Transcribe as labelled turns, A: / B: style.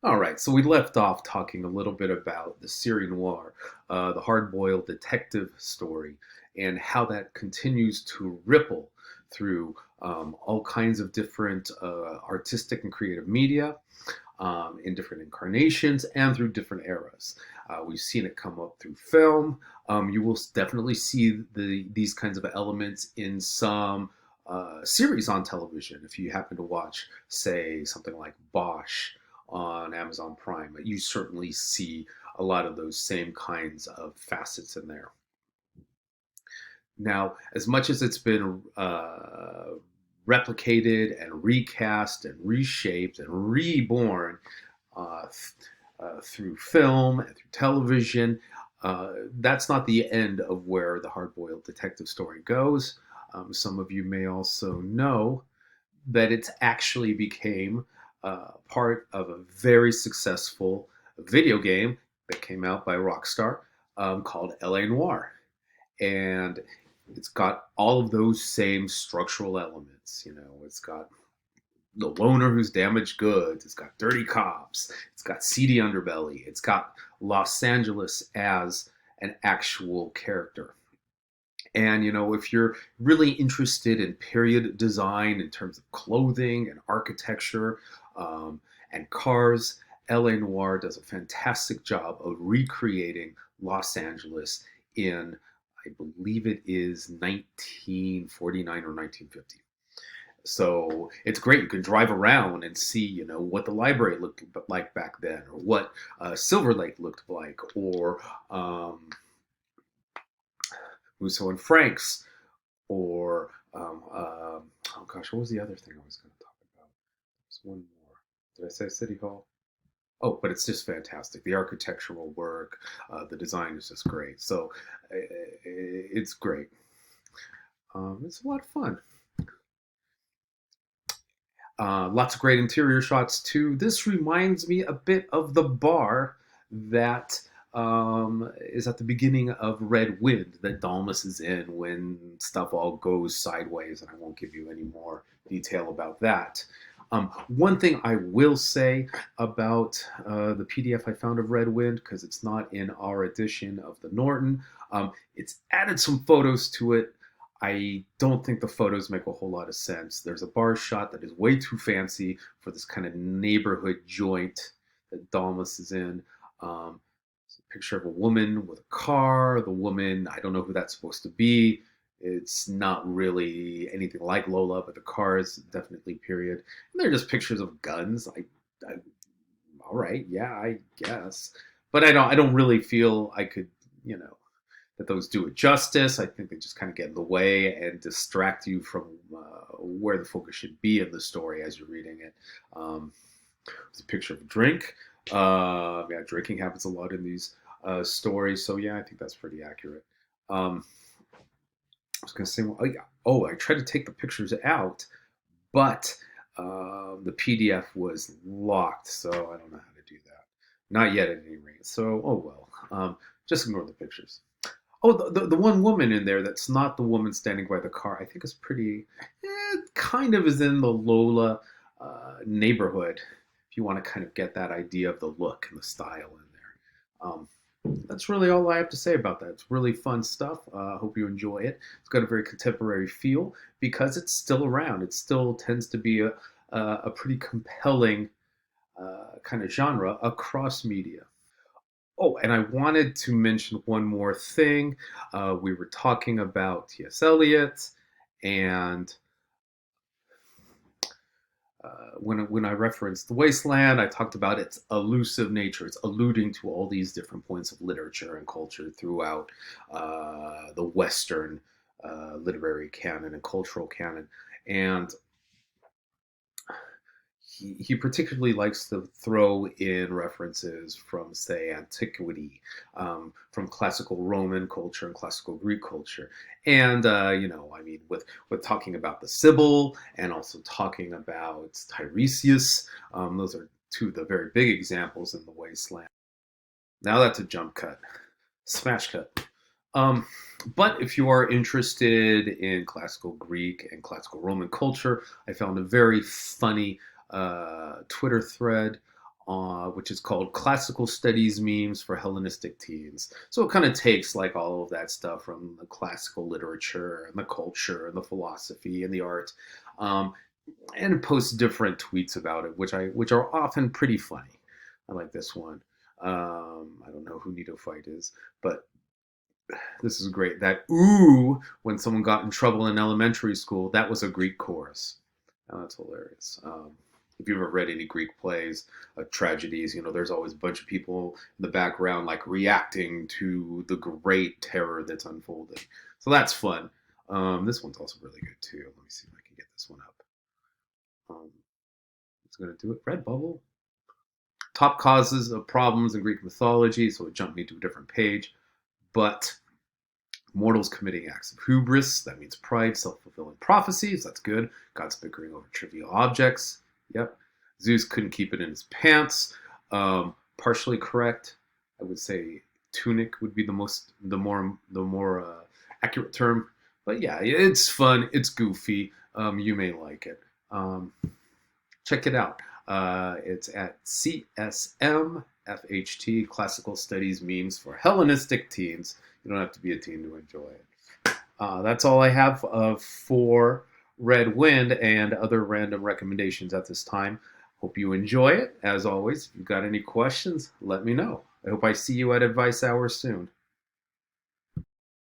A: All right, so we left off talking a little bit about the Syrian noir, the hard-boiled detective story, and how that continues to ripple through all kinds of different artistic and creative media in different incarnations and through different eras. We've seen it come up through film. You will definitely see these kinds of elements in some series on television. If you happen to watch, say, something like Bosch on Amazon Prime, you certainly see a lot of those same kinds of facets in there. Now, as much as it's been replicated and recast and reshaped and reborn uh, through film and through television, that's not the end of where the hard-boiled detective story goes. Some of you may also know that it actually became part of a very successful video game that came out by Rockstar called LA Noire. And it's got all of those same structural elements. You know, it's got the loner who's damaged goods, it's got dirty cops, it's got seedy underbelly, it's got Los Angeles as an actual character. And you know, if you're really interested in period design in terms of clothing and architecture and cars, LA Noir does a fantastic job of recreating Los Angeles in, I believe it is 1949 or 1950. So it's great. You can drive around and see, you know, what the library looked like back then, or what Silver Lake looked like, or Musso and Frank's, or oh gosh, what was the other thing I was going to talk about? There's one more. Did I say City Hall? Oh, but it's just fantastic. The architectural work, the design is just great. So it's great. It's a lot of fun. Lots of great interior shots too. This reminds me a bit of the bar that is at the beginning of Red Wind that Dalmas is in when stuff all goes sideways, and I won't give you any more detail about that. One thing I will say about the PDF I found of Red Wind, because it's not in our edition of the Norton, it's added some photos to it. I don't think the photos make a whole lot of sense. There's a bar shot that is way too fancy for this kind of neighborhood joint that Dalmas is in. It's a picture of a woman with a car. The woman, I don't know who that's supposed to be. It's not really anything like Lola, but the car is definitely period. And they're just pictures of guns. I all right, yeah, I guess. But I don't really feel I could, you know, that those do it justice. I think they just kind of get in the way and distract you from where the focus should be in the story as you're reading it. It's a picture of a drink. Yeah, drinking happens a lot in these stories, so yeah, I think that's pretty accurate. I was going to say, well, oh yeah, oh, I tried to take the pictures out, but the PDF was locked, so I don't know how to do that. Not yet, at any rate. So, oh well. Just ignore the pictures. Oh, the one woman in there that's not the woman standing by the car, I think is pretty, kind of is in the Lola neighborhood, if you want to kind of get that idea of the look and the style in there. That's really all I have to say about that. It's really fun stuff. I hope you enjoy it. It's got a very contemporary feel because it's still around. It still tends to be a pretty compelling kind of genre across media. Oh, and I wanted to mention one more thing. We were talking about T.S. Eliot, and when I referenced The Wasteland, I talked about its elusive nature. It's alluding to all these different points of literature and culture throughout the Western literary canon and cultural canon. And he particularly likes to throw in references from, say, antiquity, from classical Roman culture and classical Greek culture, and you know, I mean, with talking about the Sibyl and also talking about Tiresias. Those are two of the very big examples in the Wasteland. Now that's a jump cut, smash cut. Um, but if you are interested in classical Greek and classical Roman culture, I found a very funny Twitter thread which is called Classical Studies Memes for Hellenistic Teens. So it kind of takes like all of that stuff from the classical literature and the culture and the philosophy and the art, um, and posts different tweets about it, which are often pretty funny. I like this one. I don't know who Nito Fight is, but this is great. That ooh, when someone got in trouble in elementary school, that was a Greek chorus. Oh, that's hilarious. If you've ever read any Greek plays, tragedies, there's always a bunch of people in the background like reacting to the great terror that's unfolding. So that's fun. This one's also really good too. Let me see if I can get this one up. It's going to do it. Redbubble. Top causes of problems in Greek mythology. So it jumped me to a different page. But mortals committing acts of hubris, that means pride, self-fulfilling prophecies, that's good. Gods bickering over trivial objects, yep. Zeus couldn't keep it in his pants, partially correct. I would say tunic would be the more accurate term. But yeah, it's fun, it's goofy. You may like it. Check it out. It's at CSMFHT, Classical Studies Memes for Hellenistic Teens. You don't have to be a teen to enjoy it. That's all I have for Red Wind and other random recommendations at this time. Hope you enjoy it. As always, if you've got any questions, let me know. I hope I see you at Advice Hour soon.